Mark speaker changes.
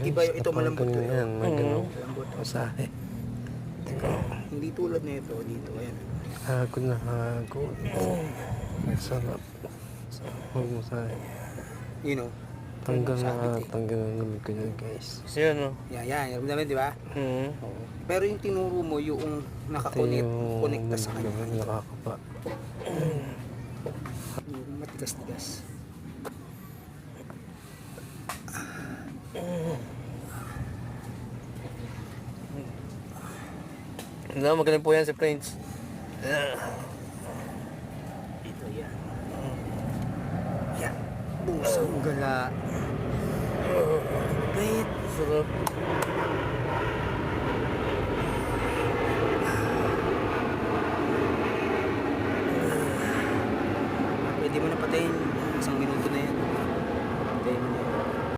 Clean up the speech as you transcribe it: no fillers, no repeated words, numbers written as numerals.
Speaker 1: Iba yung ito malambot to.
Speaker 2: Yan, magano.
Speaker 1: Malambot.
Speaker 2: Masahe.
Speaker 1: Hindi tulad na ito. Dito, ayan.
Speaker 2: Hagod na hagod. Sarap. Huwag masahe.
Speaker 1: You know.
Speaker 2: Tanggal na namin ko yan, guys.
Speaker 3: Yan, no?
Speaker 1: Yan. Naman, di ba? Pero yung tinuro mo, yung nakakonekta sa kanya.
Speaker 2: Nakakapa.
Speaker 1: Yung matigas-tigas.
Speaker 3: No, magaling po yan si Prince.
Speaker 1: Ito yan. Yan. Busang gala. Wait.
Speaker 3: Sarap.
Speaker 1: Pwede mo na patayin